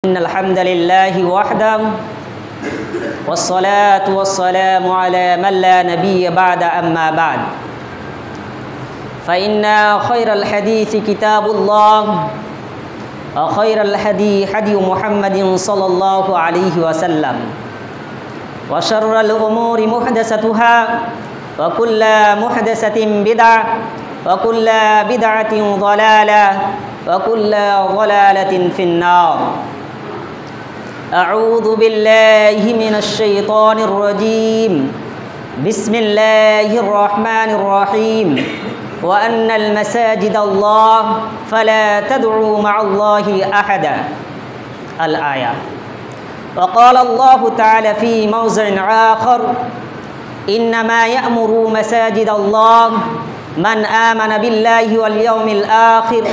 إن الحمد لله وحده والصلاة والسلام على من لا نبي بعد أما بعد فإن خير الحديث كتاب الله وخير الهدي هدي محمد صلى الله عليه وسلم وشر الأمور محدثاتها وكل محدثة بدعة وكل بدعة ضلالة وكل ضلالة في النار أعوذ بالله من الشيطان الرجيم بسم الله الرحمن الرحيم وأن المساجد الله فلا تدعوا مع الله أحدا الآية وقال الله تعالى في موضع آخر إنما يأمر مساجد الله من آمن بالله واليوم الآخر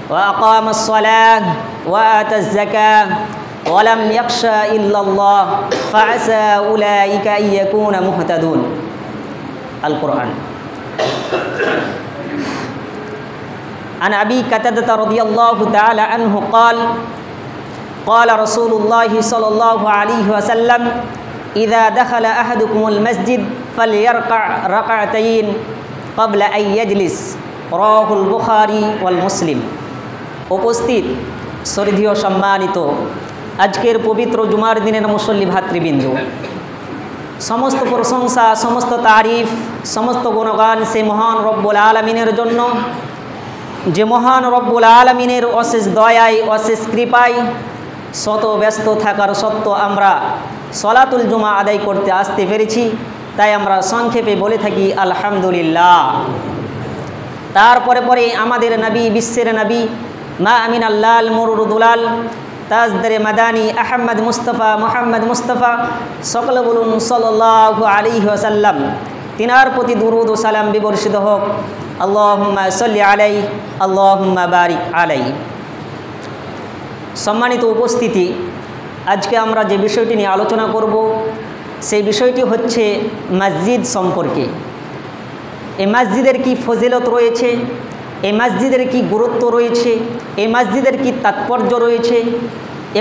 وأقام الصلاة وآتى الزكاة ولم يخشى إلا الله فعسى أولئك أن يكونوا مهتدون القرآن عن أبي قتادة رضي الله تعالى عنه قال قال رسول الله صلى الله عليه وسلم إذا دخل أحدكم المسجد فليركع ركعتين قبل أن يجلس رواه البخاري والمسلم উপস্থিত শ্রদ্ধেয় সম্মানিত আজকের পবিত্র জুমার দিনের মুসল্লি ভাতৃবৃন্দ, সমস্ত প্রশংসা, সমস্ত তারিফ, সমস্ত গুণগান সে মহান রব্বুল আলামিনের জন্য, যে মহান রব্বুল আলামিনের অশেষ দয়ায়, অশেষ কৃপায় শত ব্যস্ত থাকার সত্ত্বেও আমরা সলাতুল জুমা আদায় করতে আসতে পেরেছি। তাই আমরা সংক্ষেপে বলে থাকি আলহামদুলিল্লাহ। তারপরে পরে আমাদের নবী, বিশ্বের নবী, মা আমিন আল্লাহ মুরুদুলাল তাজদারে মাদানী আহমদ মুস্তফা মোহাম্মদ মুস্তফা সকলে বলুন সাল্লাল্লাহু আলাইহি ওয়াসাল্লাম। তিনার প্রতি দুরুদ ও সালাম বিবর্ষিত হোক। আল্লাহুম্মা সাল্লি আলাইহি আল্লাহুম্মা বারিক আলাইহি। সম্মানিত উপস্থিতি, আজকে আমরা যে বিষয়টি নিয়ে আলোচনা করব সেই বিষয়টি হচ্ছে মসজিদ সম্পর্কে। এই মসজিদের কি ফজিলত রয়েছে, এই মসজিদের কি গুরুত্ব রয়েছে, এই মসজিদের কি তাৎপর্য রয়েছে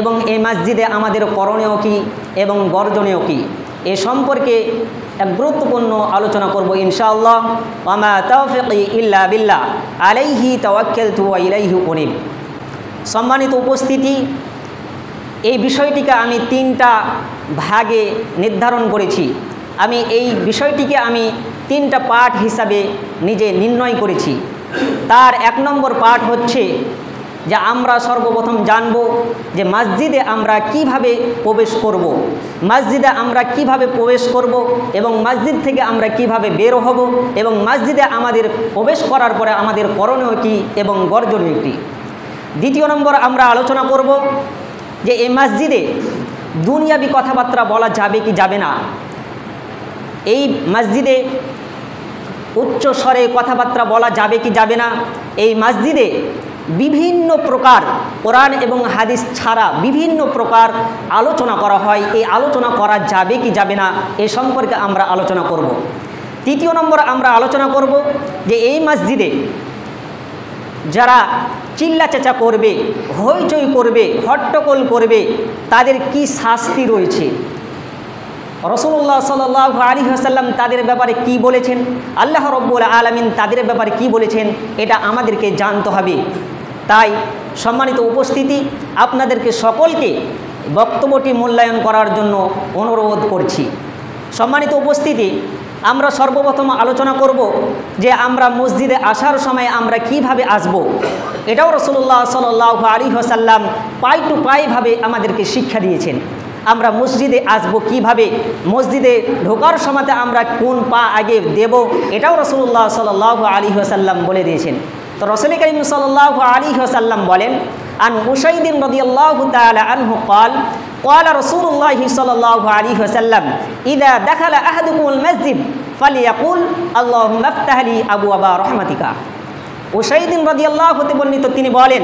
এবং এই মসজিদে আমাদের করণীয় কি এবং বর্জনীয় কি, এ সম্পর্কে এক গুরুত্বপূর্ণ আলোচনা করব ইনশাআল্লাহ। ওয়া মা তাওফিকি ইল্লা বিল্লাহ আলাইহি তাওয়াক্কালতু ওয়া ইলাইহি উনীব। সম্মানিত উপস্থিতি, এই বিষয়টিকে আমি তিনটা ভাগে নির্ধারণ করেছি। আমি এই বিষয়টিকে আমি তিনটা পার্ট হিসাবে নিজে নির্ণয় করেছি। তার এক নম্বর পার্ট হচ্ছে যে আমরা সর্বপ্রথম জানব যে মসজিদে আমরা কিভাবে প্রবেশ করব, মসজিদে আমরা কিভাবে প্রবেশ করব এবং মসজিদ থেকে আমরা কিভাবে বের হব এবং মসজিদে আমাদের প্রবেশ করার পরে আমাদের করণীয় কী এবং বর্জনীয় কী। দ্বিতীয় নম্বর আমরা আলোচনা করব যে এই মসজিদে দুনিয়াবি কথাবার্তা বলা যাবে কি যাবে না, এই মসজিদে উচ্চ স্বরে কথাবার্তা বলা যাবে কি যাবে না, এই মসজিদে বিভিন্ন প্রকার কোরআন এবং হাদিস ছাড়া বিভিন্ন প্রকার আলোচনা করা হয়, এই আলোচনা করা যাবে কি যাবে না এ সম্পর্কে আমরা আলোচনা করব। তৃতীয় নম্বর আমরা আলোচনা করব যে এই মসজিদে যারা চিল্লা চেঁচা করবে, হইচই করবে, হট্টগোল করবে, তাদের কি শাস্তি রয়েছে, রাসূলুল্লাহ সাল্লাল্লাহু আলাইহি ওয়াসাল্লাম তাদের ব্যাপারে কি বলেছেন, আল্লাহ রাব্বুল আলামিন তাদের ব্যাপারে কি বলেছেন, এটা আমাদেরকে জানতে হবে। তাই সম্মানিত উপস্থিতি, আপনাদেরকে সকলকে বক্তব্যটি মূল্যায়ন করার জন্য অনুরোধ করছি। সম্মানিত উপস্থিতি, আমরা সর্বপ্রথম আলোচনা করব যে আমরা মসজিদে আসার সময় আমরা কিভাবে আসব। এটাও রাসূলুল্লাহ সাল্লাল্লাহু আলাইহি ওয়াসাল্লাম পাই টু পাইভাবে আমাদেরকে শিক্ষা দিয়েছেন। আমরা মসজিদে আসব কিভাবে, মসজিদে ঢোকার সময় আমরা কোন পা আগে দেব, এটাও রাসূলুল্লাহ সাল্লাল্লাহু আলাইহি ওয়াসাল্লাম বলে দিয়েছেন। তো রাসূল করিম সাল্লাল্লাহু আলাইহি ওয়াসাল্লাম বলেন, আন উসাইদ রাদিয়াল্লাহু তাআলা আনহু قال قال رسول الله صلى الله عليه وسلم إذا دخل أحدكم المسجد فليقول اللهم افتح لي أبواب رحمتك। উসাইদ রাদিয়াল্লাহু বর্ণিত, তিনি বলেন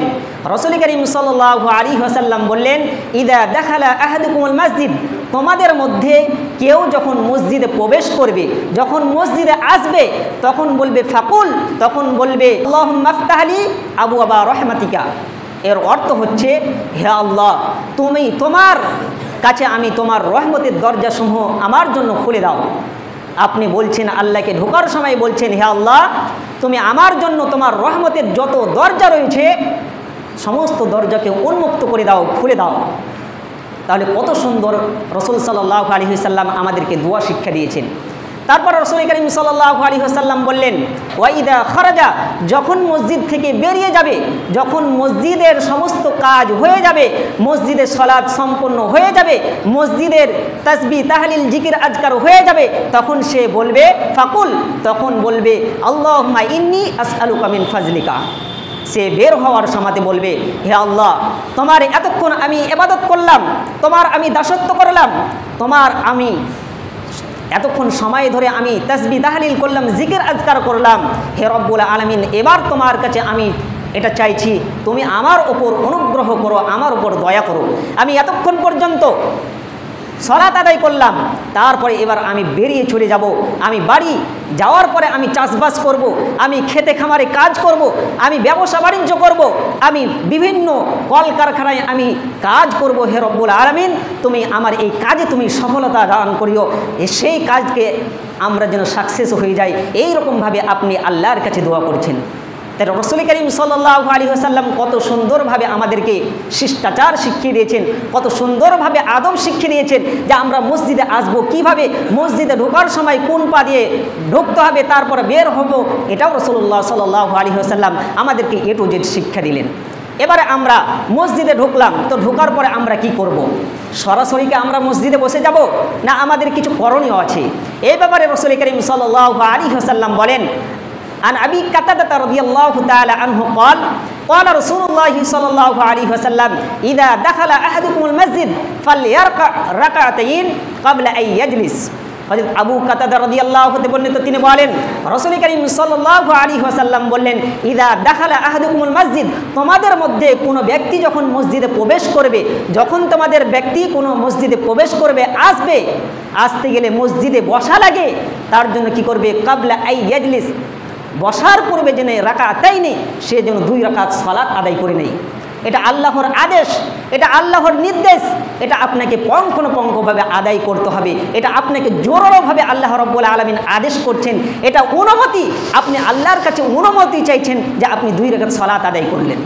রাসূল করিম সাল্লাল্লাহু আলাইহি ওয়াসাল্লাম বললেন, ইদা দাখালা আহাদুকুমুল মসজিদ, তোমাদের মধ্যে কেউ যখন মসজিদে প্রবেশ করবে, যখন মসজিদে আসবে তখন বলবে ফাকুল, তখন বলবে আল্লাহুম্মা আফতাহলি আবওয়াবা রাহমাতিকা, এর অর্থ হচ্ছে, হে আল্লাহ, তুমি তোমার কাছে আমি তোমার রহমতের দরজাসমূহ আমার জন্য খুলে দাও। আপনি বলছেন, আল্লাহকে ঢোকার সময় বলছেন, হে আল্লাহ, তুমি আমার জন্য তোমার রহমতের যত দরজা রয়েছে সমস্ত দরজাকে উন্মুক্ত করে দাও, খুলে দাও। তাহলে কত সুন্দর রাসূল সাল্লাল্লাহু আলাইহি ওয়াসাল্লাম আমাদেরকে দোয়া শিক্ষা দিয়েছেন। তারপর রাসূল করিম সাল্লাল্লাহু আলাইহি ওয়াসাল্লাম বললেন, ওয়াইদা খারাজা, যখন মসজিদ থেকে বেরিয়ে যাবে, যখন মসজিদের সমস্ত কাজ হয়ে যাবে, মসজিদের সালাত সম্পন্ন হয়ে যাবে, মসজিদের তাসবিহ তাহলিল জিকির আজকার হয়ে যাবে, তখন সে বলবে ফাকুল, তখন বলবে আল্লাহুম্মা ইন্নী আসআলুকা মিন ফাজলিকা। সে বের হওয়ার সময়তে বলবে, হে আল্লাহ, তোমার এতক্ষণ আমি ইবাদত করলাম, তোমার আমি দাসত্ব করলাম, তোমার আমি এতক্ষণ সময় ধরে আমি তাসবিহ তাহলিল করলাম, জিকির আজকার করলাম, হে রব্বুল আলামিন, এবার তোমার কাছে আমি এটা চাইছি, তুমি আমার ওপর অনুগ্রহ করো, আমার ওপর দয়া করো। আমি এতক্ষণ পর্যন্ত সালাত আদায় করলাম, তারপরে এবার আমি বেরিয়ে চলে যাব। আমি বাড়ি যাওয়ার পরে আমি চাষবাস করব, আমি খেতে খামারে কাজ করব, আমি ব্যবসা বাণিজ্য করব, আমি বিভিন্ন কলকারখানায় আমি কাজ করব। হে রব্বুল আলামিন, তুমি আমার এই কাজে তুমি সফলতা দান করিও, সেই কাজকে আমরা যেন সাকসেস হয়ে যাই। এই রকমভাবে আপনি আল্লাহর কাছে দোয়া করছেন। তাই রাসূল করিম সাল্লাল্লাহু আলাইহি ওয়াসাল্লাম কত সুন্দরভাবে আমাদেরকে শিষ্টাচার শিখিয়ে দিয়েছেন, কত সুন্দরভাবে আদব শিখিয়ে দিয়েছেন যে আমরা মসজিদে আসবো কিভাবে, মসজিদে ঢোকার সময় কোন পা দিয়ে ঢুকতে হবে, তারপরে বের হব। এটাও রাসূলুল্লাহ সাল্লাল্লাহু আলাইহি ওয়াসাল্লাম আমাদেরকে এ টু জেড শিক্ষা দিলেন। এবারে আমরা মসজিদে ঢুকলাম, তো ঢোকার পরে আমরা কি করব? সরাসরি কি আমরা মসজিদে বসে যাব, না আমাদের কিছু করণীয় আছে? এই ব্যাপারে রাসূল করিম সাল্লাল্লাহু আলাইহি ওয়াসাল্লাম বলেন, عن أبي قتادة رضي الله تعالى عنه قال قال رسول الله صلى الله عليه وسلم إذا دخل أحدكم المسجد فليركع ركعتين قبل أن يجلس। হযরত আবু কাতাদা রাদিয়াল্লাহু আনহু বর্ণিত, তিনি বলেন রাসূল করিম সাল্লাল্লাহু আলাইহি ওয়াসাল্লাম বললেন, ইযা দাখালা আহাদুকুমুল মসজিদ, তোমাদের মধ্যে কোনো ব্যক্তি যখন মসজিদে প্রবেশ করবে, যখন তোমাদের ব্যক্তি কোনো মসজিদে প্রবেশ করবে, আসতে গেলে মসজিদে বসা লাগে, তার জন্য কি করবে? কাবলা আই ইয়াজলিস, বসার পূর্বে যেন রাকাতাইনি, সে যেন 2 রাকাত সালাত আদায় করে নেয়। এটা আল্লাহর আদেশ, এটা আল্লাহর নির্দেশ, এটা আপনাকে পঙ্খানুপঙ্খভাবে আদায় করতে হবে। এটা আপনাকে জোরালোভাবে আল্লাহ রাব্বুল আলামিন আদেশ করছেন। এটা অনুমতি, আপনি আল্লাহর কাছে অনুমতি চাইছেন যে আপনি 2 রাকাত সালাত আদায় করলেন।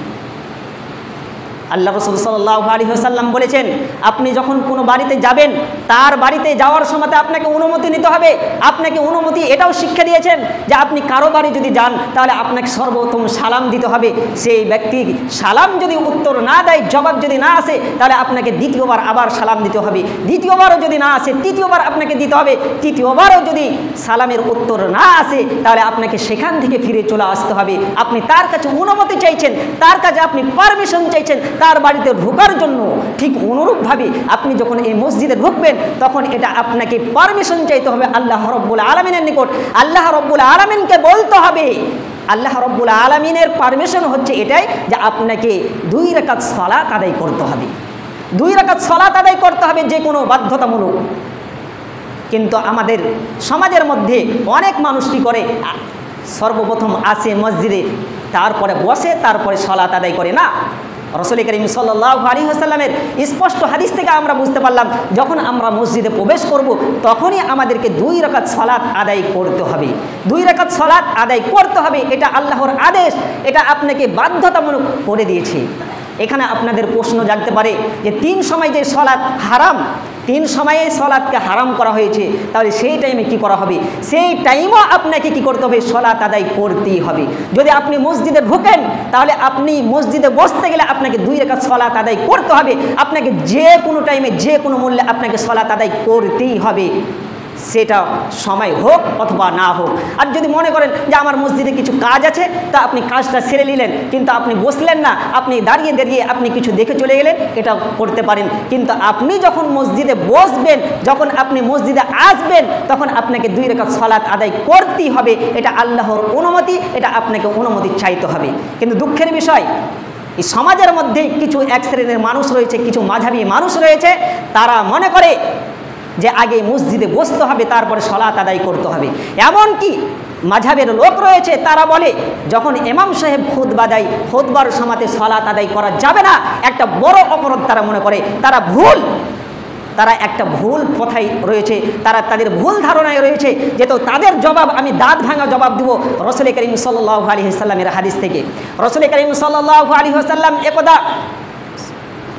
আল্লাহ রাসূল সাল্লাল্লাহু আলাইহি ওয়াসাল্লাম বলেছেন, আপনি যখন কোনো বাড়িতে যাবেন, তার বাড়িতে যাওয়ার সময় আপনাকে অনুমতি নিতে হবে। আপনাকে অনুমতি এটাও শিক্ষা দিয়েছেন যে আপনি কারো বাড়ি যদি যান, তাহলে আপনাকে সর্বপ্রথম সালাম দিতে হবে। সেই ব্যক্তি সালাম যদি উত্তর না দেয়, জবাব যদি না আসে, তাহলে আপনাকে দ্বিতীয়বার আবার সালাম দিতে হবে। দ্বিতীয়বারও যদি না আসে, তৃতীয়বার আপনাকে দিতে হবে। তৃতীয়বারও যদি সালামের উত্তর না আসে, তাহলে আপনাকে সেখান থেকে ফিরে চলে আসতে হবে। আপনি তার কাছে অনুমতি চাইছেন, তার কাছে আপনি পারমিশন চাইছেন তার বাড়িতে ঢোকার জন্য। ঠিক অনুরূপভাবে আপনি যখন এই মসজিদে ঢুকবেন, তখন এটা আপনাকে পারমিশন চাইতে হবে আল্লাহ রাব্বুল আলামিনের নিকট। আল্লাহ রাব্বুল আলামিনকে বলতে হবে। আল্লাহ রাব্বুল আলামিনের পারমিশন হচ্ছে এটাই যে আপনাকে 2 রাকাত সালাত আদায় করতে হবে। 2 রাকাত সালাত আদায় করতে হবে, যে কোনো বাধ্যতামূলক। কিন্তু আমাদের সমাজের মধ্যে অনেক মানুষ কি করে, সর্বপ্রথম আসে মসজিদে, তারপরে বসে, তারপরে সালাত আদায় করে না। রাসূল করিম সাল্লাল্লাহু আলাইহি ওয়াসাল্লামের স্পষ্ট হাদিস থেকে আমরা বুঝতে পারলাম, যখন আমরা মসজিদে প্রবেশ করব, তখনই আমাদেরকে 2 রাকাত সালাত আদায় করতে হবে। 2 রাকাত সালাত আদায় করতে হবে, এটা আল্লাহর আদেশ, এটা আপনাকে বাধ্যতামূলক করে দিয়েছে। এখানে আপনাদের প্রশ্ন জাগতে পারে যে 3 সময় যে সালাত হারাম, 3 সময়ে সালাতকে হারাম করা হয়েছে, তাহলে সেই টাইমে কি করা হবে? সেই টাইমও আপনাকে কি করতে হবে? সালাত আদায় করতেই হবে। যদি আপনি মসজিদে ঢোকেন, তাহলে আপনি মসজিদে বসতে গেলে আপনাকে 2 রাকাত সালাত আদায় করতে হবে। আপনাকে যে কোনো টাইমে, যে কোনো মূল্যে আপনাকে সালাত আদায় করতেই হবে, সেটা সময় হোক অথবা না হোক। আর যদি মনে করেন যে আমার মসজিদে কিছু কাজ আছে, তা আপনি কাজটা সেরে নিলেন, কিন্তু আপনি বসলেন না, আপনি দাঁড়িয়ে দাঁড়িয়ে আপনি কিছু দেখে চলে গেলেন, এটা করতে পারেন। কিন্তু আপনি যখন মসজিদে বসবেন, যখন আপনি মসজিদে আসবেন, তখন আপনাকে 2 রাকাত সালাত আদায় করতেই হবে। এটা আল্লাহর অনুমতি, এটা আপনাকে অনুমতি চাইতে হবে। কিন্তু দুঃখের বিষয়, এই সমাজের মধ্যে কিছু এক শ্রেণীর মানুষ রয়েছে, কিছু মাঝাবী মানুষ রয়েছে, তারা মনে করে যে আগে মসজিদে বসতে হবে, তারপরে সালাত আদায় করতে হবে। এমনকি মাযহাবের লোক রয়েছে, তারা বলে যখন ইমাম সাহেব খুতবা দেয়, খুতবার সময়তে সালাত আদায় করা যাবে না, একটা বড় অপরাধ তারা মনে করে। তারা একটা ভুল কথাই রয়েছে, তারা তাদের ভুল ধারণায় রয়েছে। যেহেতু তাদের জবাব আমি দাঁত ভাঙা জবাব দিব রাসূল করিম সাল্লাল্লাহু আলাইহি ওয়াসাল্লামের হাদিস থেকে। রাসূল করিম সাল্লাল্লাহু আলাইহি ওয়াসাল্লাম একদা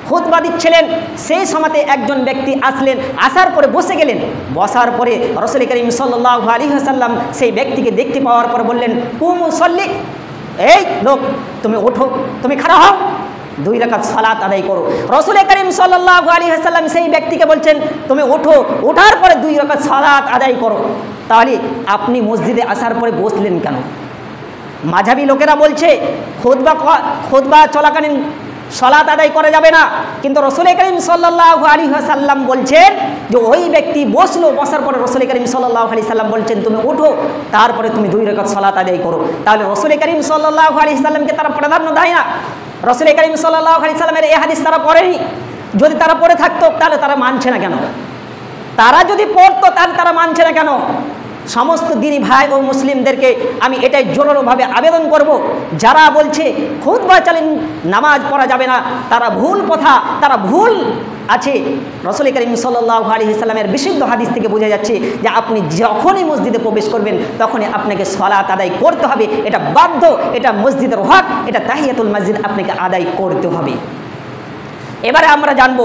খুতবা দিচ্ছিলেন, সেই সময়তে একজন ব্যক্তি আসলেন, আসার পরে বসে গেলেন। বসার পরে রাসূল করিম সাল্লাল্লাহু আলাইহি ওয়াসাল্লাম সেই ব্যক্তিকে দেখতে পাওয়ার পর বললেন, কুমু সল্লি, এই লোক তুমি ওঠো, তুমি খাড়া হও, 2 রাকাত সালাত আদায় করো। রাসূল করিম সাল্লাল্লাহু আলাইহি ওয়াসাল্লাম সেই ব্যক্তিকে বলছেন, তুমি ওঠো, ওঠার পরে 2 রাকাত সালাত আদায় করো। তাহলে আপনি মসজিদে আসার পরে বসলেন কেন? মাযহাবী লোকেরা বলছে খুতবা চলাকালীন সালাত আদায় করা যাবে না, কিন্তু রাসূল করিম সাল্লাল্লাহু আলাইহি ওয়াসাল্লাম বলছেন যে ওই ব্যক্তি বসলো, বসার পরে রাসূল করিম সাল্লাল্লাহু আলাইহি ওয়াসাল্লাম বলছেন তুমি ওঠো, তারপরে তুমি 2 রাকাত সালাত আদায় করো। তাহলে রাসূল করিম সাল্লাল্লাহু আলাইহি ওয়াসাল্লামকে তারা প্রাধান্য দেয় না, রাসূল করিম সাল্লাল্লাহু আলাইহি ওয়াসাল্লামের এই হাদিস তারা পড়েনি। যদি তারা পড়ে থাকতো তাহলে তারা মানছে না কেন? তারা যদি পড়তো তাহলে তারা মানছে না কেন? সমস্ত দিনী ভাই ও মুসলিমদেরকে আমি এটাই জোরালোভাবে আবেদন করব, যারা বলছে খুতবাকালীন নামাজ পড়া যাবে না, তারা ভুল কথা, তারা ভুল আছে। রাসূল করিম সাল্লাল্লাহু আলাইহি ওয়াসাল্লামের বিশুদ্ধ হাদিস থেকে বোঝা যাচ্ছে যে আপনি যখনই মসজিদে প্রবেশ করবেন তখনই আপনাকে সালাত আদায় করতে হবে, এটা বাধ্য, এটা মসজিদের হক, এটা তাহিয়াতুল মসজিদ আপনাকে আদায় করতে হবে। এবারে আমরা জানব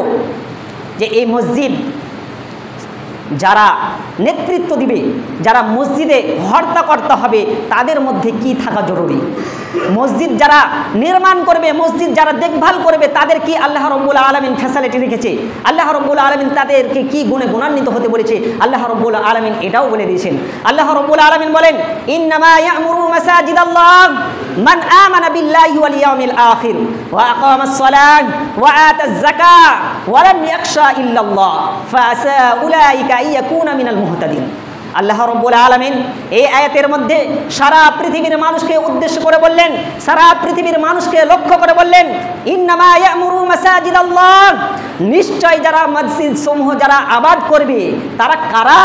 যে এই মসজিদ যারা নেতৃত্ব দিবে, যারা মসজিদে হর্তাকর্তা হবে, তাদের মধ্যে কি থাকা জরুরি। মসজিদ যারা নির্মাণ করবে, মসজিদ যারা দেখভাল করবে, তাদের কি আল্লাহ রাব্বুল আলামিন ফ্যাসিলিটি রেখেছে, আল্লাহ রাব্বুল আলামিন তাদেরকে কি গুণে গুণান্বিত হতে বলেছে, আল্লাহ রাব্বুল আলামিন এটাও বলে দিয়েছেন। আল্লাহ রাব্বুল আলামিন বলেন, ইন্নামা ইয়া'মুরু মাসাজিদাল্লাহ মান আমানা বিল্লাহি ওয়াল ইয়াউমিল আখির ওয়া আকামাস সালাহ ওয়া আতাজ যাকাহ ওয়া লাম ইয়াখশা ইল্লাল্লাহ ফাআসা উলাইকা ইয়াকুনা মিনাল মুহতাদিন। আল্লাহ রাব্বুল আলামিন এই আয়াতের মধ্যে সারা পৃথিবীর মানুষকে উদ্দেশ্য করে বললেন, সারা পৃথিবীর মানুষকে লক্ষ্য করে বললেন, ইন্নামা ইয়া'মুরু মাসাজিদাল্লাহ, নিশ্চয় যারা মসজিদ সমূহ যারা আবাদ করবে তারা কারা?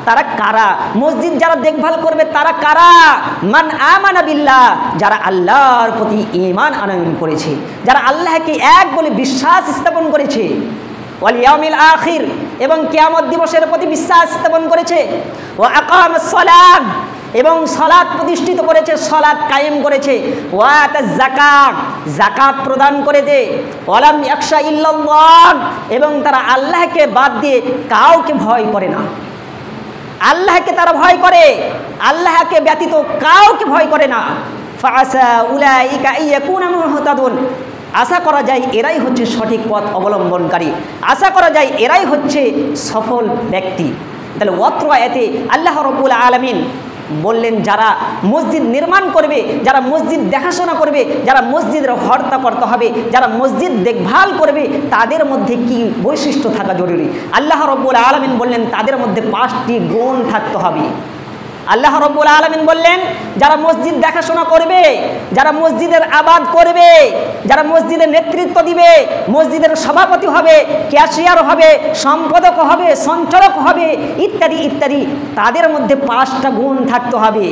তারা কারা? মসজিদ যারা দেখভাল করবে তারা কারা? মান আমানা বিল্লাহ, যারা আল্লাহর প্রতি ঈমান আনয়ন করেছে, যারা আল্লাহকে এক বলে বিশ্বাস স্থাপন করেছে, ওয়াল ইয়াউমিল আখির, এবং কিয়ামত দিবসের প্রতি বিশ্বাস স্থাপন করেছে, ওয়া আকামাস সালাত, এবং সালাত প্রতিষ্ঠিত করেছে, সালাত কায়েম করেছে, ওয়া আতাজ যাকাত, যাকাত প্রদান করেছে, ওয়া লাম ইয়াখশা ইল্লাল্লাহ, এবং তারা আল্লাহকে বাদ দিয়ে কাউকে ভয় করে না। আল্লাহকে তারা ভয় করে, আল্লাহকে ব্যতীত কাউকে ভয় করে না। ফাআসা উলাইকা ইয়াকুনা মুহতাদুন, আশা করা যায় এরাই হচ্ছে সঠিক পথ অবলম্বনকারী, আশা করা যায় এরাই হচ্ছে সফল ব্যক্তি। তাহলে অত্র আয়াতে আল্লাহ রাব্বুল আলামিন বললেন যারা মসজিদ নির্মাণ করবে, যারা মসজিদ দেখাশোনা করবে, যারা মসজিদের হর্তাকর্তা হবে, যারা মসজিদ দেখভাল করবে, তাদের মধ্যে কি বৈশিষ্ট্য থাকা জরুরি। আল্লাহ রাব্বুল আলামিন বললেন তাদের মধ্যে 5টি গুণ থাকতে হবে। আল্লাহ রাব্বুল আলামিন বললেন যারা মসজিদ দেখাশোনা করবে, যারা মসজিদের আবাদ করবে, যারা মসজিদের নেতৃত্ব দিবে, মসজিদের সভাপতি হবে, ক্যাশিয়ার হবে, সম্পাদক হবে, সঞ্চালক হবে, ইত্যাদি ইত্যাদি, তাদের মধ্যে 5টা গুণ থাকতে হবে।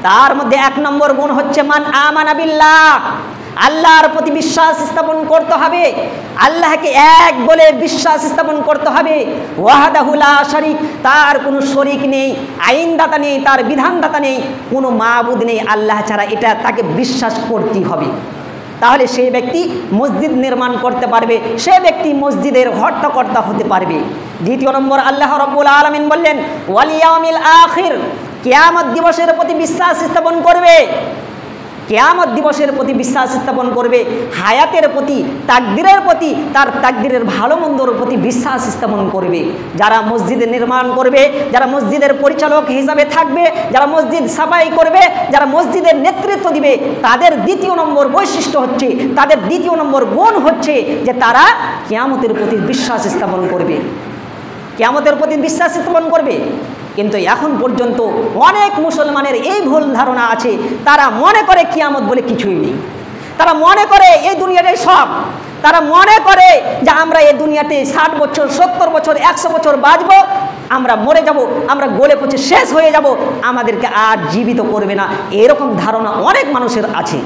তার মধ্যে 1 নম্বর গুণ হচ্ছে মান আমানা বিল্লাহ, আল্লাহর প্রতি বিশ্বাস স্থাপন করতে হবে, আল্লাহকে এক বলে বিশ্বাস স্থাপন করতে হবে। ওয়াহদাহু লা শারীক, তার কোনো শরীক নেই, আইনদাতা নেই, তার বিধানদাতা নেই, কোনো মাবুদ নেই আল্লাহ ছাড়া, এটা তাকে বিশ্বাস করতেই হবে। তাহলে সেই ব্যক্তি মসজিদ নির্মাণ করতে পারবে, সে ব্যক্তি মসজিদের হর্তাকর্তা হতে পারবে। 2 নম্বর আল্লাহ রাব্বুল আলামিন বললেন ওয়াল ইয়াউমিল আখির, কিয়ামত দিবসের প্রতি বিশ্বাস স্থাপন করবে, কিয়ামত দিবসের প্রতি বিশ্বাস স্থাপন করবে, হায়াতের প্রতি, তাকদীরের প্রতি, তার তাকদীরের ভালো মন্দর প্রতি বিশ্বাস স্থাপন করবে। যারা মসজিদে নির্মাণ করবে, যারা মসজিদের পরিচালক হিসাবে থাকবে, যারা মসজিদ সাফাই করবে, যারা মসজিদের নেতৃত্ব দিবে, তাদের 2 নম্বর বৈশিষ্ট্য হচ্ছে, তাদের 2 নম্বর গুণ হচ্ছে যে তারা কিয়ামতের প্রতি বিশ্বাস স্থাপন করবে, কিয়ামতের প্রতি বিশ্বাস স্থাপন করবে। কিন্তু এখন পর্যন্ত অনেক মুসলমানের এই ভুল ধারণা আছে, তারা মনে করে কিয়ামত বলে কিছুই নেই, তারা মনে করে এই দুনিয়াটাই সব, তারা মনে করে যে আমরা এই দুনিয়াতে 60 বছর 70 বছর 100 বছর বাঁচব, আমরা মরে যাব, আমরা গলে পচে শেষ হয়ে যাব, আমাদেরকে আর জীবিত করবে না, এরকম ধারণা অনেক মানুষের আছে।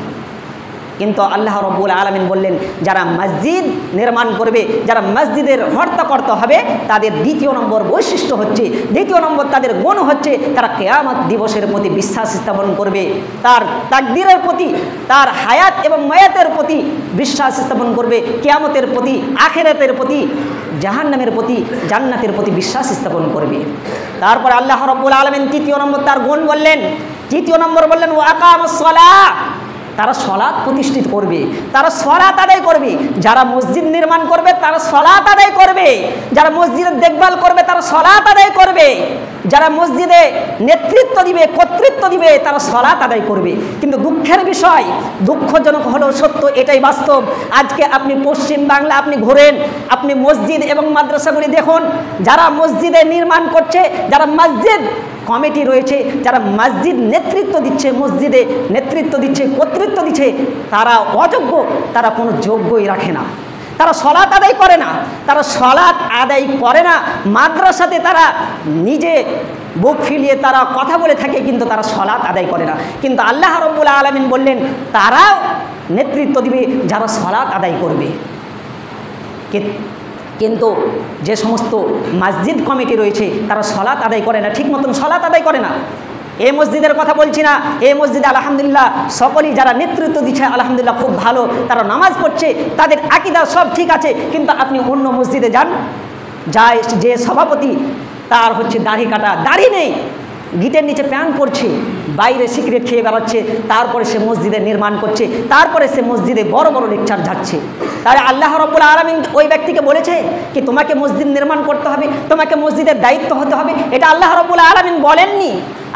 কিন্তু আল্লাহ রাব্বুল আলামিন বললেন যারা মসজিদ নির্মাণ করবে, যারা মসজিদের হর্তাকর্তা হবে, তাদের দ্বিতীয় নম্বর বৈশিষ্ট্য হচ্ছে, দ্বিতীয় নম্বর তাদের গুণ হচ্ছে, তারা কিয়ামত দিবসের প্রতি বিশ্বাস স্থাপন করবে, তার তাকদীরের প্রতি, তার হায়াত এবং মায়াতের প্রতি বিশ্বাস স্থাপন করবে, কিয়ামতের প্রতি, আখিরাতের প্রতি, জাহান্নামের প্রতি, জান্নাতের প্রতি বিশ্বাস স্থাপন করবে। তারপর আল্লাহ রাব্বুল আলামিন তৃতীয় নম্বর তার গুণ বললেন, তৃতীয় নম্বর বললেন ওয়া আকামাস সালাহ, তারা সলাৎ প্রতিষ্ঠিত করবে, তারা সলাৎ আদায় করবে। যারা মসজিদ নির্মাণ করবে তারা সলাৎ আদায় করবে, যারা মসজিদের দেখভাল করবে তারা সলাৎ আদায় করবে, যারা মসজিদে নেতৃত্ব দিবে, কর্তৃত্ব দিবে, তারা সলাৎ আদায় করবে। কিন্তু দুঃখের বিষয়, দুঃখজনক হলেও সত্য, এটাই বাস্তব। আজকে আপনি পশ্চিম বাংলা আপনি ঘোরেন, আপনি মসজিদ এবং মাদ্রাসাগুলি দেখুন, যারা মসজিদে নির্মাণ করছে, যারা মসজিদ কমিটি রয়েছে, যারা মসজিদ নেতৃত্ব দিচ্ছে, মসজিদে নেতৃত্ব দিচ্ছে, কর্তৃত্ব দিচ্ছে, তারা অযোগ্য, তারা কোনো যোগ্যই রাখে না, তারা সলাৎ আদায় করে না, তারা সলাৎ আদায় করে না। মাদ্রাসাতে তারা নিজে বুক ফিলিয়ে তারা কথা বলে থাকে, কিন্তু তারা সলাৎ আদায় করে না। কিন্তু আল্লাহ রাব্বুল আলামিন বললেন তারা নেতৃত্ব দিবে যারা সলাৎ আদায় করবে। কিন্তু যে সমস্ত মসজিদ কমিটি রয়েছে তারা সলাৎ আদায় করে না, ঠিক মতন সলাৎ আদায় করে না। এই মসজিদের কথা বলছি না, এই মসজিদে আলহামদুলিল্লাহ সকলেই যারা নেতৃত্ব দিচ্ছে আলহামদুলিল্লাহ খুব ভালো, তারা নামাজ পড়ছে, তাদের আকীদা সব ঠিক আছে। কিন্তু আপনি অন্য মসজিদে যান, যায় যে সভাপতি তার হচ্ছে দাড়ি কাটা, দাড়ি নেই, গিটের নিচে প্যান করছে, বাইরে সিগারেট খেয়ে বেড়াচ্ছে, তারপরে সে মসজিদে নির্মাণ করছে, তারপরে সে মসজিদে বড় বড় লেকচার যাচ্ছে। তাহলে আল্লাহ রাব্বুল আলামিন ওই ব্যক্তিকে বলেছে কি তোমাকে মসজিদ নির্মাণ করতে হবে, তোমাকে মসজিদের দায়িত্ব হতে হবে, এটা আল্লাহ রাব্বুল আলামিন বলেননি।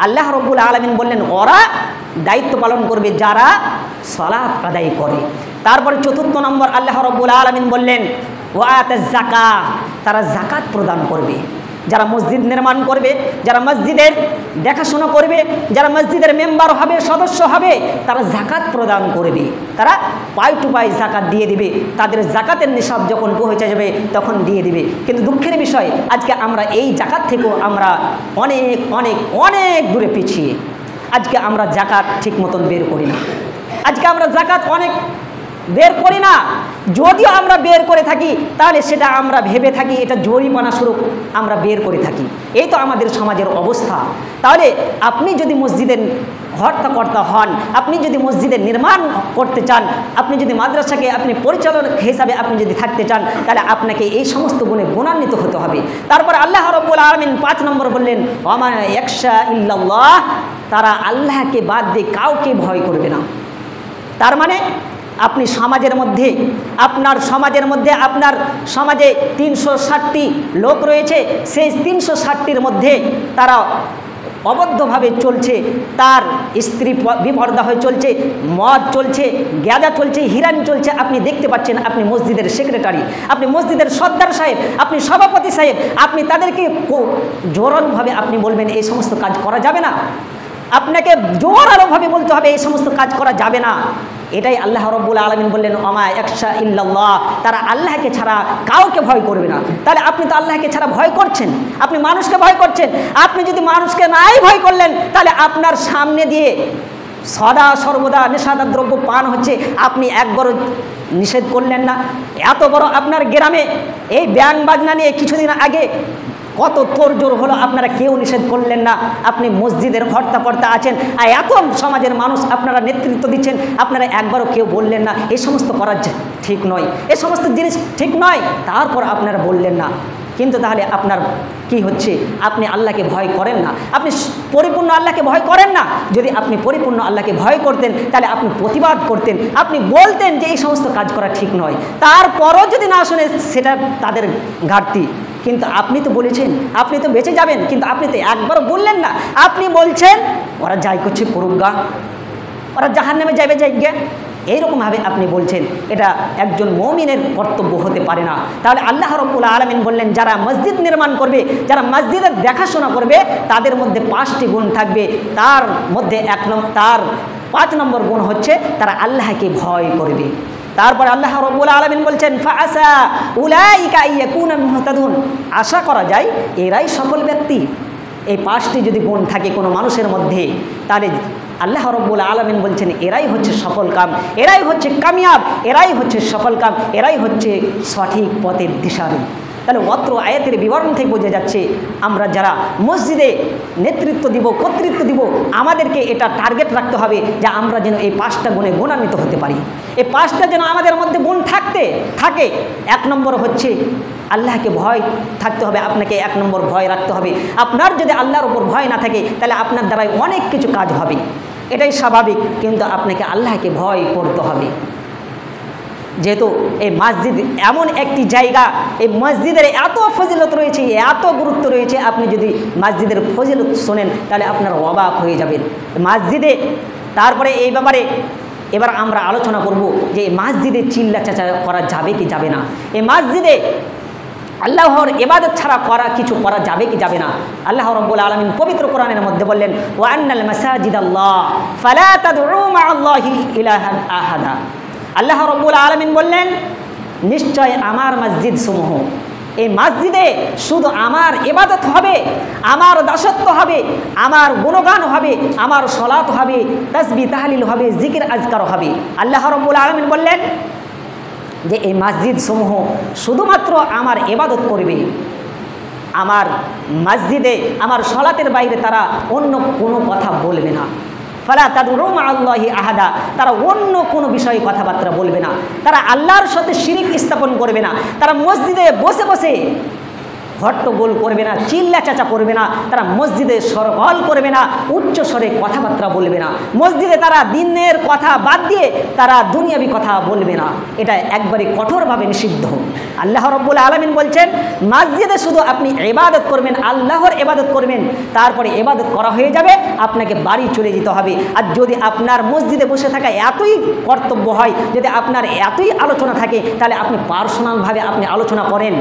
আল্লাহ রাব্বুল আলামিন বললেন ওরা দায়িত্ব পালন করবে যারা সালাত আদায় করে। তারপরে চতুর্থ নম্বর আল্লাহ রাব্বুল আলামিন বললেন ওয়া আতাজ যাকাত, তারা যাকাত প্রদান করবে। যারা মসজিদ নির্মাণ করবে, যারা মসজিদের দেখাশোনা করবে, যারা মসজিদের মেম্বার হবে, সদস্য হবে, তারা যাকাত প্রদান করবে, তারা পাই টু পাই যাকাত দিয়ে দিবে। তাদের যাকাতের নিসাব যখন পৌঁছে যাবে তখন দিয়ে দিবে। কিন্তু দুঃখের বিষয় আজকে আমরা এই যাকাত থেকেও আমরা অনেক অনেক অনেক দূরে পিছিয়ে। আজকে আমরা যাকাত ঠিক মতন বের করি না, আজকে আমরা যাকাত অনেক বের করি না। যদিও আমরা বের করে থাকি তাহলে সেটা আমরা ভেবে থাকি এটা জরিমানা স্বরূপ আমরা বের করে থাকি। এই তো আমাদের সমাজের অবস্থা। তাহলে আপনি যদি মসজিদের হর্তাকর্তা হন, আপনি যদি মসজিদের নির্মাণ করতে চান, আপনি যদি মাদ্রাসাকে আপনি পরিচালক হিসাবে আপনি যদি থাকতে চান, তাহলে আপনাকে এই সমস্ত গুণে গুণান্বিত হতে হবে। তারপর আল্লাহ রাব্বুল আলামিন 5 নম্বর বললেন ওয়া ইয়াখশা ইল্লাল্লাহ, তারা আল্লাহকে বাদ দিয়ে কাউকে ভয় করবে না। তার মানে আপনি সমাজের মধ্যে, আপনার সমাজে 360টি লোক রয়েছে, সেই 360টির মধ্যে তারা অবদ্ধভাবে চলছে, তার স্ত্রী বিপর্দা হয়ে চলছে, মদ চলছে, গাঁজা চলছে, হিরান চলছে, আপনি দেখতে পাচ্ছেন। আপনি মসজিদের সেক্রেটারি, আপনি মসজিদের সর্দার সাহেব, আপনি সভাপতি সাহেব, আপনি তাদেরকে জোরালোভাবে আপনি বলবেন এই সমস্ত কাজ করা যাবে না, আপনাকে জোরালোভাবে বলতে হবে এই সমস্ত কাজ করা যাবে না। এটাই আল্লাহ রাব্বুল আলামিন বললেন ওয়া ইয়াখশা ইল্লাল্লাহ, তারা আল্লাহকে ছাড়া কাউকে ভয় করবে না। তাহলে আপনি তো আল্লাহকে ছাড়া ভয় করছেন, আপনি মানুষকে ভয় করছেন। আপনি যদি মানুষকে নাই ভয় করলেন, তাহলে আপনার সামনে দিয়ে সদা সর্বদা নেশাদার দ্রব্য পান হচ্ছে, আপনি একবারও নিষেধ করলেন না। এত বড় আপনার গ্রামে এই ব্যাং বাজনা নিয়ে কিছুদিন আগে কত তোড়জোড় হলো, আপনারা কেউ নিষেধ করলেন না। আপনি মসজিদের হর্তাকর্তা আছেন, আর এত সমাজের মানুষ আপনারা নেতৃত্ব দিচ্ছেন, আপনারা একবারও কেউ বললেন না এই সমস্ত করা ঠিক নয়, এই সমস্ত জিনিস ঠিক নয়, তারপর আপনারা বললেন না। কিন্তু তাহলে আপনার কি হচ্ছে, আপনি আল্লাহকে ভয় করেন না, আপনি পরিপূর্ণ আল্লাহকে ভয় করেন না। যদি আপনি পরিপূর্ণ আল্লাহকে ভয় করতেন তাহলে আপনি প্রতিবাদ করতেন, আপনি বলতেন যে এই সমস্ত কাজ করা ঠিক নয়। তারপরও যদি না শোনে সেটা তাদের ঘাটতি। কিন্তু আপনি তো বলেছেন আপনি তো বেঁচে যাবেন, কিন্তু আপনি তো একবারও বললেন না। আপনি বলছেন ওরা যাই করছে করুগা, ওরা জাহান্নামে যাবে যাইগে, এইরকমভাবে আপনি বলছেন। এটা একজন মুমিনের কর্তব্য হতে পারে না। তাহলে আল্লাহ রাব্বুল আলামিন বললেন যারা মসজিদ নির্মাণ করবে, যারা মসজিদের দেখাশোনা করবে, তাদের মধ্যে 5টি গুণ থাকবে। তার মধ্যে তার 5 নম্বর গুণ হচ্ছে তারা আল্লাহকে ভয় করবে। তারপরে আল্লাহ রাব্বুল আলামিন বলছেন ফাআসা উলাইকা আইয়াকুনা মুহতাদুন, আশা করা যায় এরাই সফল ব্যক্তি। এই 5টি যদি গুণ থাকে কোনো মানুষের মধ্যে, তাহলে আল্লাহ রাব্বুল আলামিন বলছেন এরাই হচ্ছে সফল কাম, এরাই হচ্ছে কামিয়াব, এরাই হচ্ছে সফল কাম, এরাই হচ্ছে সঠিক পথের দিশারি। তাহলে অত্র আয়াতের বিবরণ থেকে বোঝা যাচ্ছে আমরা যারা মসজিদে নেতৃত্ব দিব, কর্তৃত্ব দিব, আমাদেরকে এটা টার্গেট রাখতে হবে যে আমরা যেন এই 5টা গুণে গুণান্বিত হতে পারি। এই 5টা যেন আমাদের মধ্যে গুণ থাকে। 1 নম্বর হচ্ছে আল্লাহকে ভয় থাকতে হবে, আপনাকে 1 নম্বর ভয় রাখতে হবে। আপনার যদি আল্লাহর উপর ভয় না থাকে তাহলে আপনার দ্বারাই অনেক কিছু কাজ হবে, এটাই স্বাভাবিক, কিন্তু আপনাকে আল্লাহকে ভয় করতে হবে। যেহেতু এই মসজিদ এমন একটি জায়গা, এই মসজিদের এত ফজিলত রয়েছে, এত গুরুত্ব রয়েছে, আপনি যদি মসজিদের ফজিলত শোনেন তাহলে আপনার অবাক হয়ে যাবেন মসজিদে। তারপরে এই ব্যাপারে এবার আমরা আলোচনা করব যে এই মসজিদে চিল্লা চাচা করা যাবে কি যাবে না, এই মসজিদে আল্লাহর ইবাদত ছাড়া কিছু করা যাবে কি যাবে না। আল্লাহ রাব্বুল আলামিন পবিত্র কোরআনের মধ্যে বললেন ওয়া আন্নাল মাসাজিদাল্লাহ ফালা তাদউ মা'আল্লাহি ইলাহান আহাদা। আল্লাহ রাব্বুল আলামিন বললেন নিশ্চয় আমার মসজিদ সমূহ, এই মসজিদে শুধু আমার ইবাদত হবে, আমার দাসত্ব হবে, আমার গুণগান হবে, আমার সালাত হবে, তাসবিহ তাহলিল হবে, জিকির আজকার হবে। আল্লাহ রাব্বুল আলামিন বললেন যে এই মসজিদ সমূহ শুধুমাত্র আমার ইবাদত করবে, আমার মসজিদে আমার সালাতের বাইরে তারা অন্য কোনো কথা বলবে না। ফালা তাদউ মা'আল্লাহি আহাদা, তারা অন্য কোনো বিষয়ে কথাবার্তা বলবে না, তারা আল্লাহর সাথে শিরিক স্থাপন করবে না, তারা মসজিদে বসে বসে হট্টগোল করবে না, চিল্লা চাচা করবে না, তারা মসজিদে সরগোল করবে না, উচ্চ স্বরে কথাবার্তা বলবে না, মসজিদে তারা দিনের কথা বাদ দিয়ে তারা দুনিয়াবি কথা বলবে না, এটা একবারে কঠোরভাবে নিষিদ্ধ। আল্লাহ রাব্বুল আলামিন বলছেন মসজিদে শুধু আপনি ইবাদত করবেন, আল্লাহর ইবাদত করবেন, তারপরে ইবাদত করা হয়ে যাবে আপনাকে বাড়ি চলে যেতে হবে। আর যদি আপনার মসজিদে বসে থাকা এতই কর্তব্য হয়, যদি আপনার এতই আলোচনা থাকে, তাহলে আপনি পার্সোনালভাবে আপনি আলোচনা করেন,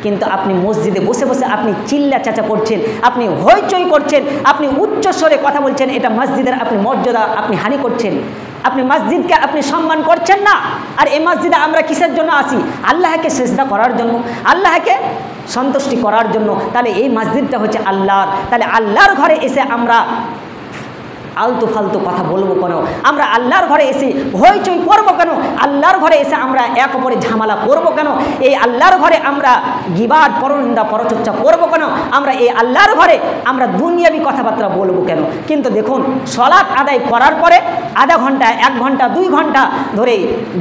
কিন্তু আপনি মসজিদে বসে বসে আপনি চিল্লা চাচা করছেন, আপনি হইচই করছেন, আপনি উচ্চস্বরে কথা বলছেন, এটা মসজিদের আপনি মর্যাদা আপনি হানি করছেন, আপনি মসজিদকে আপনি সম্মান করছেন না। আর এই মসজিদে আমরা কিসের জন্য আসি? আল্লাহকে সিজদা করার জন্য, আল্লাহকে সন্তুষ্টি করার জন্য। তাহলে এই মসজিদটা হচ্ছে আল্লাহর, তাহলে আল্লাহর ঘরে এসে আমরা আলতু ফালতু কথা বলবো কেন? আমরা আল্লাহর ঘরে এসে হইচই করবো কেন? আল্লাহর ঘরে এসে আমরা এক অপরে ঝামেলা করবো কেন? এই আল্লাহর ঘরে আমরা গিবাদ পরনিন্দা পরচর্চা করবো কেন? আমরা এই আল্লাহর ঘরে আমরা দুনিয়াবি কথাবার্তা বলবো কেন? কিন্তু দেখুন সালাত আদায় করার পরে আধা ঘন্টা, 1 ঘন্টা, 2 ঘন্টা ধরে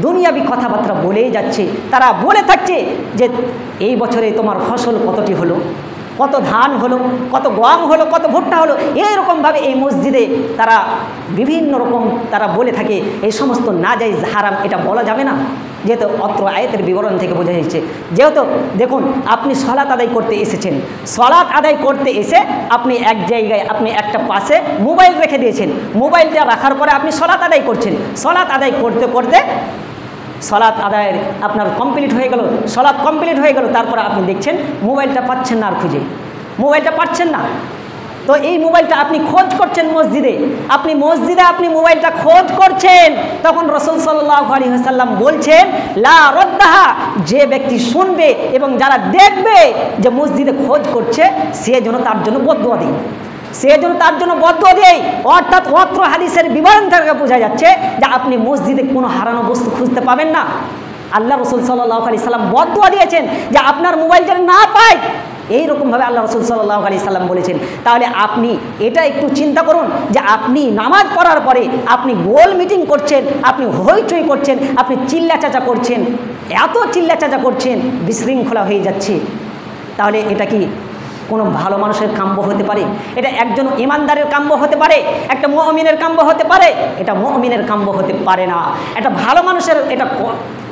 দুনিয়াবি কথাবার্তা বলেই যাচ্ছে। তারা বলে থাকছে যে এই বছরে তোমার ফসল কতটি হলো, কত ধান হলো, কত গম হলো, কত ভুট্টা হলো, এইরকমভাবে এই মসজিদে তারা বিভিন্ন রকম তারা বলে থাকে। এই সমস্ত নাজায়েজ হারাম, এটা বলা যাবে না, যেহেতু অত্র আয়াতের বিবরণ থেকে বোঝা যাচ্ছে। যেহেতু দেখুন আপনি সালাত আদায় করতে এসেছেন, সালাত আদায় করতে এসে আপনি এক জায়গায় আপনি একটা পাশে মোবাইল রেখে দিয়েছেন, মোবাইলটা রাখার পরে আপনি সালাত আদায় করছেন, সালাত আদায় করতে করতে সালাত আদায়ের আপনার কমপ্লিট হয়ে গেল, সালাত কমপ্লিট হয়ে গেল, তারপরে আপনি দেখছেন মোবাইলটা পাচ্ছেন না, আর খুঁজে মোবাইলটা পাচ্ছেন না। তো এই মোবাইলটা আপনি খোঁজ করছেন মসজিদে, আপনি মোবাইলটা খোঁজ করছেন, তখন রাসূল সাল্লাল্লাহু আলাইহি ওয়াসাল্লাম বলছেন লা রাদ্দাহা, যে ব্যক্তি শুনবে এবং যারা দেখবে যে মসজিদে খোঁজ করছে, সে যেন তার জন্য বদদুয়া দেয়, অর্থাৎ অত্র হাদিসের বিবরণ থেকে বোঝা যাচ্ছে যে আপনি মসজিদে কোনো হারানো বস্তু খুঁজতে পাবেন না। আল্লাহ রাসূল সাল্লাল্লাহু আলাইহি সাল্লাম বদদুয়া দিয়েছেন যে আপনার মোবাইল যেন না পায়, এইরকমভাবে আল্লাহ রাসূল সাল্লাল্লাহু আলাইহি সাল্লাম বলেছেন। তাহলে আপনি এটা একটু চিন্তা করুন যে আপনি নামাজ পড়ার পরে আপনি গোল মিটিং করছেন, আপনি হইচই করছেন, আপনি চিল্লা চাচা করছেন, এত চিল্লা চাচা করছেন বিশৃঙ্খলা হয়ে যাচ্ছে, তাহলে এটা কি কোনো ভালো মানুষের কাম্য হতে পারে? এটা একজন ইমানদারের কাম্য হতে পারে, একটা মুমিনের কাম্য হতে পারে? এটা মুমিনের কাম্য হতে পারে না, এটা ভালো মানুষের এটা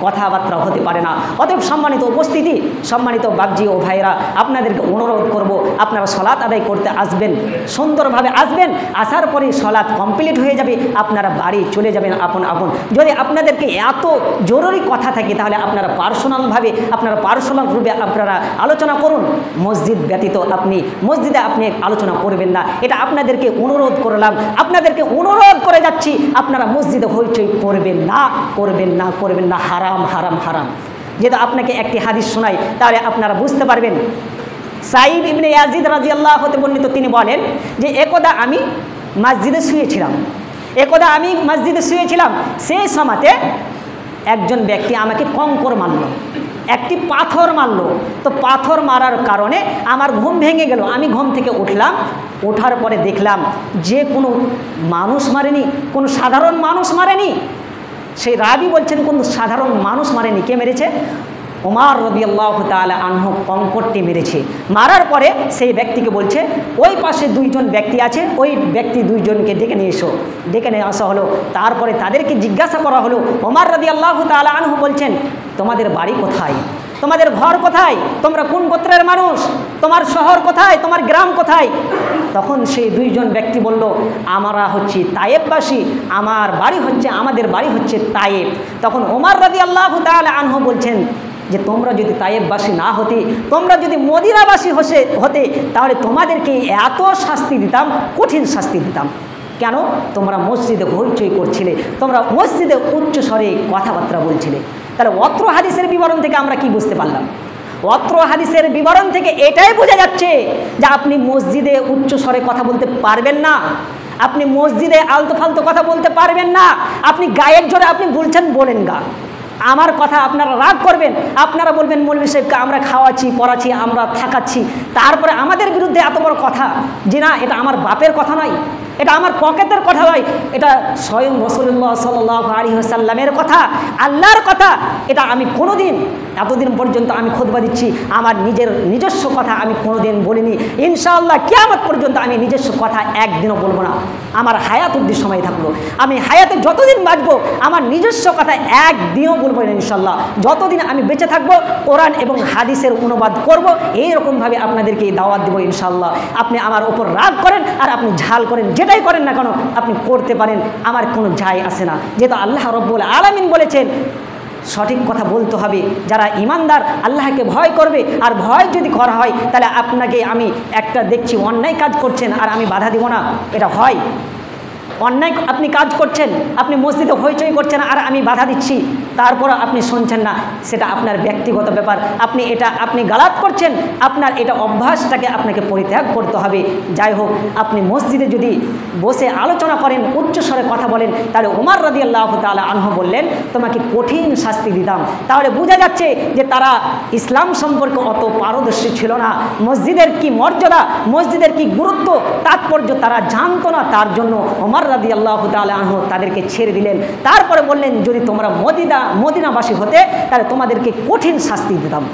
কথাবার্তা হতে পারে না। অতএব সম্মানিত উপস্থিতি, সম্মানিত বাবজি ও ভাইরা, আপনাদেরকে অনুরোধ করব আপনারা সালাত আদায় করতে আসবেন, সুন্দরভাবে আসবেন, আসার পরে সালাত কমপ্লিট হয়ে যাবে, আপনারা বাড়ি চলে যাবেন আপন আপন। যদি আপনাদেরকে এত জরুরি কথা থাকে তাহলে আপনারা পার্সোনাল রূপে আপনারা আলোচনা করুন, মসজিদ ব্যতীত আপনি মসজিদে আপনি আলোচনা করবেন না, এটা আপনাদেরকে অনুরোধ করলাম, আপনাদেরকে অনুরোধ করে যাচ্ছি, আপনারা মসজিদে হইচই করবেন না, করবেন না, করবেন না, হারাম হারাম হারাম। যেহেতু আপনাকে একটি হাদিস শোনাই তাহলে আপনারা বুঝতে পারবেন। সাঈদ ইবনে ইয়াজিদ রাদিয়াল্লাহু হতে বর্ণিত, তিনি বলেন যে একদা আমি মসজিদে শুয়েছিলাম, সেই সময়তে একজন ব্যক্তি আমাকে কঙ্কর মারল, একটি পাথর মারল। তো পাথর মারার কারণে আমার ঘুম ভেঙে গেল। আমি ঘুম থেকে উঠলাম, ওঠার পরে দেখলাম যে কোনো মানুষ মারেনি, কোনো সাধারণ মানুষ মারেনি। সেই রাবি বলছেন কোন সাধারণ মানুষ মারেনি। কে মেরেছে? ওমর রাদিয়াল্লাহু তাআলা আনহু কঙ্করটি মেরেছে। মারার পরে সেই ব্যক্তিকে বলছে ওই পাশে দুইজন ব্যক্তি আছে, ওই ব্যক্তি দুইজনকে ডেকে নিয়ে এসো। ডেকে নিয়ে আসা হলো। তারপরে তাদেরকে জিজ্ঞাসা করা হলো। ওমর রাদিয়াল্লাহু তাআলা আনহু বলছেন, তোমাদের বাড়ি কোথায়, তোমাদের ঘর কোথায়, তোমরা কোন গোত্রের মানুষ, তোমার শহর কোথায়, তোমার গ্রাম কোথায়? তখন সেই দুইজন ব্যক্তি বলল, আমরা হচ্ছি তায়েববাসী, আমাদের বাড়ি হচ্ছে তায়েব। তখন ওমর রাদিয়াল্লাহু তাআলা আনহু বলছেন যে তোমরা যদি তায়েববাসী না হতে, তোমরা যদি মদিনাবাসী হতে তাহলে তোমাদেরকে এত শাস্তি দিতাম, কঠিন শাস্তি দিতাম। কেন? তোমরা মসজিদে হইচই করছিলে, তোমরা মসজিদে উচ্চ স্বরে কথাবার্তা বলছিলে। তাহলে অত্র হাদিসের বিবরণ থেকে আমরা কি বুঝতে পারলাম? অত্র হাদিসের বিবরণ থেকে এটাই বোঝা যাচ্ছে যে আপনি মসজিদে উচ্চ স্বরে কথা বলতে পারবেন না, আপনি মসজিদে আলতো ফালতো কথা বলতে পারবেন না। আপনি গায়ের জোরে আপনি বলছেন, বলেন গা, আমার কথা আপনারা রাগ করবেন, আপনারা বলবেন মৌলভী সাহেবকে আমরা খাওয়াচ্ছি, পড়াচ্ছি, আমরা থাকাচ্ছি, তারপরে আমাদের বিরুদ্ধে এত বড় কথা যে না, এটা আমার বাপের কথা নয়, এটা আমার পকেটের কথা নয়, এটা স্বয়ং রাসূলুল্লাহ সাল্লাল্লাহু আলাইহি ওয়াসাল্লামের কথা, আল্লাহর কথা। এটা আমি কোনোদিন, এতদিন পর্যন্ত আমি খুতবা দিচ্ছি, আমার নিজস্ব কথা আমি কোনোদিন বলিনি। ইনশাআল্লাহ কিয়ামত পর্যন্ত আমি নিজস্ব কথা একদিনও বলবো না। আমার হায়াত অবধি সময় থাকলো, আমি হায়াতে যতদিন বাঁচবো আমার নিজস্ব কথা একদিনও বলবো না ইনশাআল্লাহ। যতদিন আমি বেঁচে থাকবো কোরআন এবং হাদিসের অনুবাদ করব, এইরকমভাবে আপনাদেরকে দাওয়াত দেবো ইনশাআল্লাহ। আপনি আমার ওপর রাগ করেন আর আপনি ঝাল করেন, যেটাই করেন না কেন আপনি করতে পারেন, আমার কোনো যায় আসে না। যেহেতু আল্লাহ রব্বুল আলামিন বলেছেন সঠিক কথা বলতে হবে। যারা ইমানদার আল্লাহকে ভয় করবে, আর ভয় যদি করা হয় তাহলে আপনাকে আমি একটা দেখছি অন্যায় কাজ করছেন আর আমি বাধা দিব না, এটা হয়? অন্যায় আপনি কাজ করছেন, আপনি মসজিদে হইচই করছেন আর আমি বাধা দিচ্ছি, তারপর আপনি শুনছেন না, সেটা আপনার ব্যক্তিগত ব্যাপার। আপনি গালাত করছেন, আপনার এটা অভ্যাসটাকে আপনাকে পরিত্যাগ করতে হবে। যাই হোক, আপনি মসজিদে যদি বসে আলোচনা করেন, উচ্চস্বরে কথা বলেন, তাহলে ওমর রাদিয়াল্লাহু তাআলা আনহু বললেন তোমাকে কঠিন শাস্তি দিতাম। তাহলে বোঝা যাচ্ছে যে তারা ইসলাম সম্পর্কে অত পারদর্শী ছিল না। মসজিদের কি মর্যাদা, মসজিদের কি গুরুত্ব, তাৎপর্য তারা জানতো না। তার জন্য ওমর রাদিয়াল্লাহু তাআলা আনহু তাদেরকে ছেড়ে দিলেন। তারপরে বললেন যদি তোমরা মদিনাবাসী হতে তাহলে তোমাদেরকে কঠিন শাস্তি দিতাম।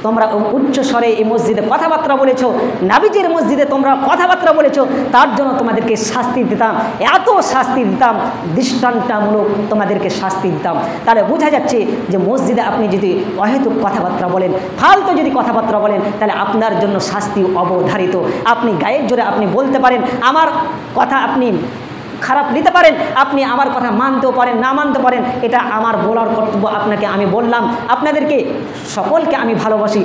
তোমরা উচ্চ স্বরে এই মসজিদে কথাবার্তা বলেছো, নাবিজির মসজিদে তোমরা কথাবার্তা বলেছো, তার জন্য তোমাদেরকে শাস্তি দিতাম, এত শাস্তি দিতাম, দৃষ্টান্তমূলক তোমাদেরকে শাস্তি দিতাম। তাহলে বোঝা যাচ্ছে যে মসজিদে আপনি যদি অহেতুক কথাবার্তা বলেন, ফালতু যদি কথাবার্তা বলেন, তাহলে আপনার জন্য শাস্তি অবধারিত। আপনি গায়ের জোরে আপনি বলতে পারেন, আমার কথা আপনি খারাপ নিতে পারেন, আপনি আমার কথা মানতেও পারেন, না মানতে পারেন, এটা আমার বলার কর্তব্য। আপনাকে আমি বললাম, আপনাদেরকে সকলকে আমি ভালোবাসি,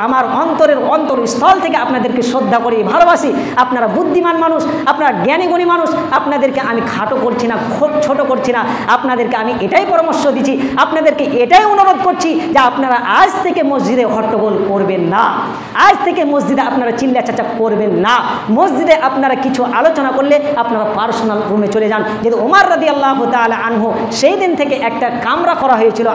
আমার অন্তরস্থল থেকে আপনাদেরকে শ্রদ্ধা করি, ভালোবাসি। আপনারা বুদ্ধিমান মানুষ, আপনারা জ্ঞানীগুণী মানুষ, আপনাদেরকে আমি খাটো করছি না, ছোট করছি না। আপনাদেরকে আমি এটাই পরামর্শ দিচ্ছি, আপনাদেরকে এটাই অনুরোধ করছি যে আপনারা আজ থেকে মসজিদে হট্টগোল করবেন না, আজ থেকে মসজিদে আপনারা চিল্লা চাচা করবেন না। মসজিদে আপনারা কিছু আলোচনা করলে আপনারা পার্সোনাল রুমে চলে যান। যেহেতু ওমর রাদিয়াল্লাহু তাআলা আনহু সেই দিন থেকে একটা কামরা করা হয়েছিল,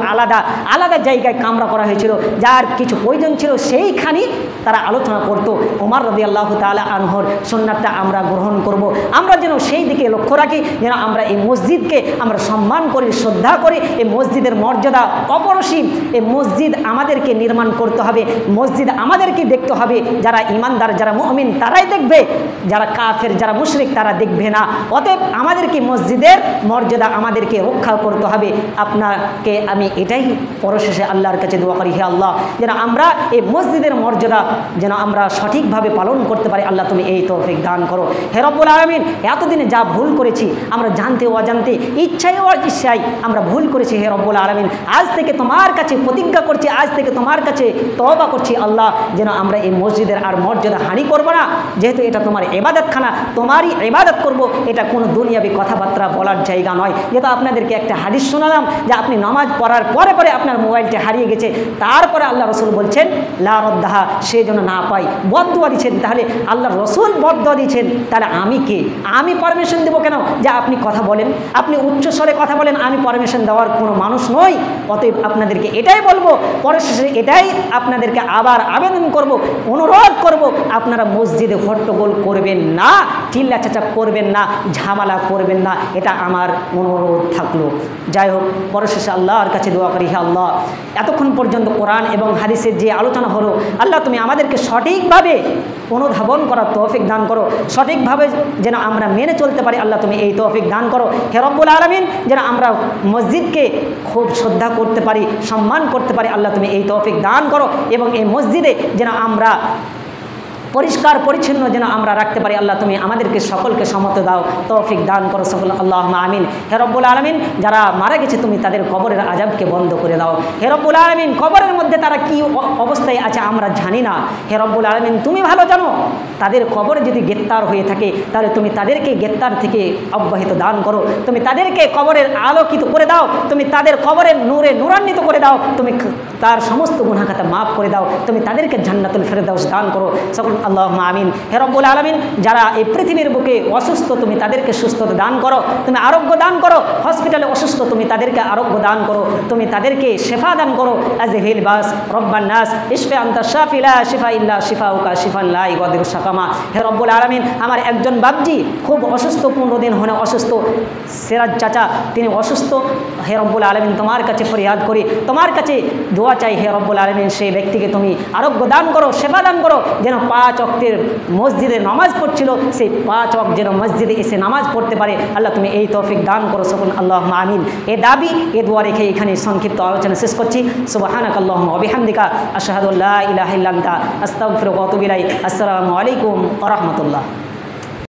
আলাদা জায়গায় কামরা করা হয়েছিল, যার কিছু প্রয়োজন ছিল সেইখানে তারা আলোচনা করত। ওমর রাদিয়াল্লাহু তাআলা আনহুর সুন্নাতটা আমরা গ্রহণ করব। আমরা যেন সেই দিকে লক্ষ্য রাখি, যেন আমরা এই মসজিদকে আমরা সম্মান করি, শ্রদ্ধা করি। এই মসজিদের মর্যাদা অপরিসীম। এই মসজিদ আমাদেরকে নির্মাণ করতে হবে, মসজিদ আমাদেরকে দেখতে হবে। যারা ইমানদার, যারা মুমিন তারাই দেখবে, যারা কাফের, যারা মুশরিক তারা দেখবে না। অতএব অতএব আমাদেরকে মসজিদের মর্যাদা আমাদেরকে রক্ষা করতে হবে। আপনাকে আমি এটাই পরশেষে আল্লাহর কাছে দোয়া করি, হে আল্লাহ যেন আমরা এই মসজিদের মর্যাদা যেন আমরা সঠিকভাবে পালন করতে পারি। আল্লাহ তুমি এই তৌফিক দান করো। হে রব্বুল আলামিন, এতদিনে যা ভুল করেছি আমরা জানতে অজান্তে, ইচ্ছায় অইচ্ছায় আমরা ভুল করেছি। হে রব্বুল আলামিন, আজ থেকে তোমার কাছে প্রতিজ্ঞা করছি, আজ থেকে তোমার কাছে তওবা করছি আল্লাহ, যেন আমরা এই মসজিদের আর মর্যাদা হানি করবো না। যেহেতু এটা তোমার ইবাদতখানা, তোমারই ইবাদত করব, এটা কোনো দুনিয়াবি কথাবার্তা বলার জায়গা নয়। যেহেতু আপনাদেরকে একটা হাদিস শোনালাম যে আপনি নামাজ পড়ার পরে পরে আপনার মোবাইলটা হারিয়ে গেছে, তারপরে আল্লাহ রসুল বলছেন লা রদ্দাহা, সে যেন না পাই, বদদুয়া দিচ্ছেন। তাহলে আল্লাহ রসুল বদদুয়া দিচ্ছেন, তাহলে আমি কে? আমি পারমিশন দেবো কেন যে আপনি কথা বলেন, আপনি উচ্চস্বরে কথা বলেন? আমি পারমিশন দেওয়ার কোনো মানুষ নই। অতএব আপনাদেরকে এটাই বলবো, পরশেষে এটাই আপনাদেরকে আবার আবেদন করব, অনুরোধ করব, আপনারা মসজিদে হট্টগোল করবেন না, চিল্লা চাচা করবেন না, ঝামেলা করবেন না, এটা আমার অনুরোধ থাকলো। যাই হোক, পরশেষে আল্লাহর কাছে দোয়া করি, হে আল্লাহ এতক্ষণ পর্যন্ত কোরআন এবং হাদিসের যে আলোচনা হলো, আল্লাহ তুমি আমাদেরকে সঠিকভাবে অনুধাবন করার তৌফিক দান করো, সঠিকভাবে যেন আমরা মেনে চলতে পারি। আল্লাহ তুমি এই তৌফিক দান করো। হে রব্বুল আলামিন, যেন আমরা মসজিদকে খুব শ্রদ্ধা করতে পারি, সম্মান করতে পারি। আল্লাহ তুমি এই তৌফিক দান করো এবং এই মসজিদে যেন আমরা পরিষ্কার পরিচ্ছন্ন যেন আমরা রাখতে পারি। আল্লাহ তুমি আমাদেরকে সকলকে সমত দাও, তৌফিক দান করো সকল। আল্লাহুম্মা আমিন। হে রব্বুল আলামিন, যারা মারা গেছে তুমি তাদের কবরের আযাবকে বন্ধ করে দাও। হে রব্বুল আলামিন, কবরের মধ্যে তারা কি অবস্থায় আছে আমরা জানি না। হে রব্বুল আলামিন, তুমি ভালো জানো। তাদের কবরে যদি গ্রেফতার হয়ে থাকে তাহলে তুমি তাদেরকে গ্রেফতার থেকে অব্যাহত দান করো, তুমি তাদেরকে কবরের আলোকিত করে দাও, তুমি তাদের কবরের নূরে নূরান্বিত করে দাও, তুমি তার সমস্ত গুনাহ খাতা মাফ করে দাও, তুমি তাদেরকে জান্নাতুল ফেরদাউস দান করো সকল। আল্লাহুম্মা আমিন। হে রব্বুল আলামিন, যারা এই পৃথিবীর বুকে অসুস্থ তুমি তাদেরকে সুস্থতা দান করো, তুমি আরোগ্য দান করো। হসপিটালে অসুস্থ তুমি তাদেরকে আরোগ্য দান করো, তুমি তাদেরকে শিফা দান করো। আযহিল বাস রব্বান নাস ইশফি আনতা শাফি লা শিফা ইল্লা শিফাউকা শিফান লা ইগাদিরু সাকামা। হে রব্বুল আলামিন, আমার একজন বাবজি খুব অসুস্থ, 15 দিন হয়ে অসুস্থ, সিরাজ চাচা তিনি অসুস্থ। হে রব্বুল আলামিন, তোমার কাছে ফরিয়াদ করি, তোমার কাছে দোয়া চাই। হে রব্বুল আলামিন, সেই ব্যক্তিকে তুমি আরোগ্য দান করো, সেবা দান করো, যেন 5 ওয়াক্তের মসজিদে নামাজ পড়ছিল সেই 5 ওয়াক্ত যেন মসজিদে এসে নামাজ পড়তে পারে। আল্লাহ তুমি এই তৌফিক দান করো সকল। আল্লাহুম্মা আমিন। এ দাবি এ দোয়া রেখে এখানে সংক্ষিপ্ত আলোচনা শেষ করছি। সুবহানাকাল্লাহুম্মা ওয়া বিহামদিকা আশহাদু আল্লা ইলাহা ইল্লা আনতা আস্তাগফিরুকা ওয়া আতুবু ইলাইক। আসসালামু আলাইকুম ওয়া রাহমাতুল্লাহ।